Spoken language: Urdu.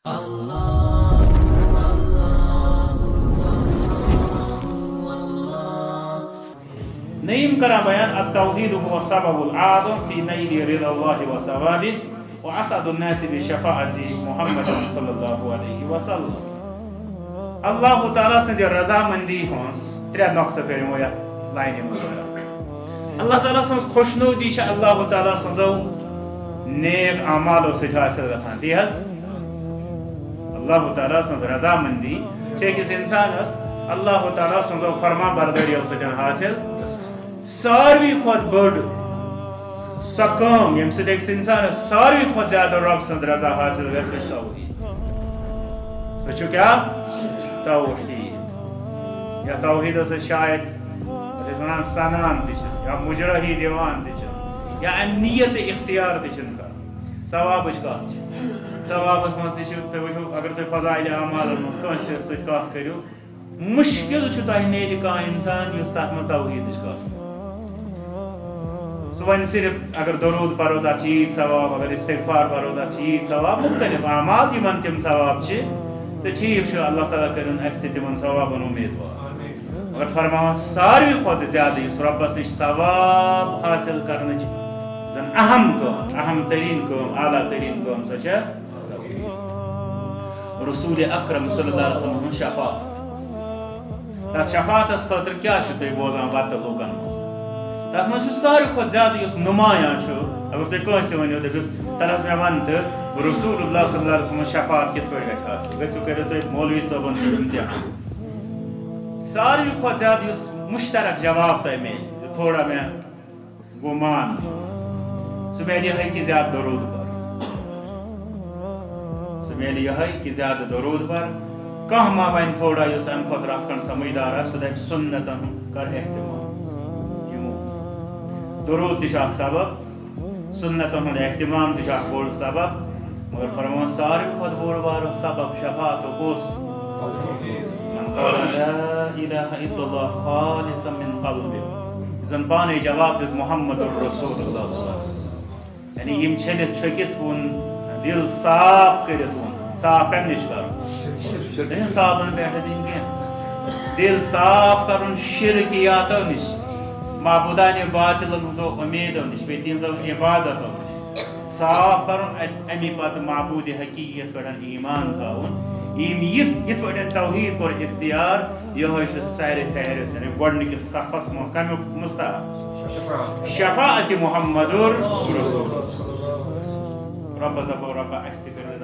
نیم کران بیان التوحید هو السبب العظم في نيل رضا الله وثوابه واسعد الناس بشفاعة محمد صلی اللہ علیہ وسلم. اللہ تعالیٰ سند رضامندی ہنس ترے نقطہ کرمو یا لائن مزار. اللہ تعالیٰ سن خوشنودی اللہ تعالیٰ سنزو نیک اعمالو سۭتۍ حاصل گژھان تی حظ. اللہ تعالیٰ سن رضامندی أکِس انسانس اللہ تعالیٰ سنزو فرما بردٲریو سۭتۍ حاصل ساروی کھۄتہٕ بٔڑ سۄ کٲم ییٚمہِ سۭتۍ أکِس انسانس ساروی کھۄتہٕ زیادٕ رۄب سٕنٛز رضا حاصل گژھِ سۄ چھِ توحیٖد. سۄ چھُ کیٛاہ توحیٖد. یا توحیٖدس سۭتۍ شاید أسۍ ونان سنان تہِ چھِ یا مجرٲہی دِوان تہِ چھِ یا امہِ نیت اختیار تہِ چھِنہٕ کران. ثوابٕچ کتھ چھِ. ثوابس منٛز تہِ چھِ تُہۍ وٕچھِو اگر تُہۍ فضایلہِ اعمالن منٛز کٲنٛسہِ تہِ سۭتۍ کتھ کٔرِو مُشکل چھُ تۄہہِ نیرِ کانٛہہ انسان یُس تتھ منٛز توحیٖدٕچ کتھ سُہ وَنہِ صرف اگر درود پرو تتھ چھِ ییٖتۍ ثواب اگر استغفار پرو تتھ چھِ ییٖتۍ ثواب مختلف اعمال یِمن تِم ثواب چھِ تہٕ ٹھیٖک چھُ اللہ تعالیٰ کٔرِن اَسہِ تہِ تِمن ثوابن اُمیدوار. مگر فرماوان ساروی کھۄتہٕ زیادٕ یُس رۄبس نِش ثواب حٲصِل کرنٕچ زن اہم کٲم اہم تریٖن کٲم اعلیٰ تریٖن کٲم سۄ چھےٚ رسول اکرم صلی اللہ علیہ وسلم ہٕنٛز شفاعت. تتھ شفاعتس خٲطرٕ کیٛاہ چھِو تُہۍ بوزان وتہٕ لُکن منٛز. تتھ منٛز چھُ ساروی کھۄتہٕ زیادٕ یُس نُمایاں چھُ اگر تُہۍ کٲنٛسہِ تہِ ؤنِو دٔپِس تَلہٕ حظ مےٚ وَن تہٕ رسول اللہ صلی اللہ علیہ وسلم شفاعت کِتھ پٲٹھۍ گژھِ حٲصِل گٔژھِو کٔرِو تُہۍ مولوی صٲبن سۭتۍ اِمتحان. ساروی کھۄتہٕ زیادٕ یُس مُشترک جواب تۄہہِ میلہِ تھوڑا مےٚ گُمان چھُ سُہ میلہِ یِہوٚے کہِ زیادٕ درود پر. سُہ میلہِ یِہوٚے کہِ زیادٕ درود پر. کانٛہہ ما وَنہِ تھوڑا یُس اَمہِ کھۄتہٕ رَژھ کھنٛڈ سمجھدار آسہِ سُہ دَپہِ سُنتن ہُنٛد کر احتمام. درود تہِ چھُ اکھ سبب سُنتن ہُنٛد احتمام تہِ چھُ اکھ بوٚڑ سبب مگر فرماوان ساروی کھۄتہٕ بوٚڑ بارٕ سبب شفاعتُک کُس من قال لا اله الا الله خالصا من قلبه زن پانے جواب دیُت محمد رسول اللہ صلی اللہ علیہ وسلم. یعنی یِم چھٔلِتھ چھٔکِتھ ووٚن دِل صاف کٔرِتھ ووٚن. صاف کمہِ نِش کرُن صابن پٮ۪ٹھٕ دِنۍ کینٛہہ. دِل صاف کرُن شرکیاتو نِش معبوٗدانہِ باطِلن ہٕنٛزو اُمیدو نِش بیٚیہِ تِہنٛزو عبادتو نِش. صاف کرُن اَمہِ پتہٕ معبوٗدِ حقیٖقیَس پٮ۪ٹھ ایٖمان تھاوُن. یِتھ پٲٹھۍ توحیٖد کوٚر اختیار یِہوٚے چھُ سارِ فہرست یعنی گۄڈٕنِکِس صفس منٛز کمیُک مُستحق شفاعتِ محمد رسول. رۄبس دپو رۄبا اَسہِ تہِ کٔرِو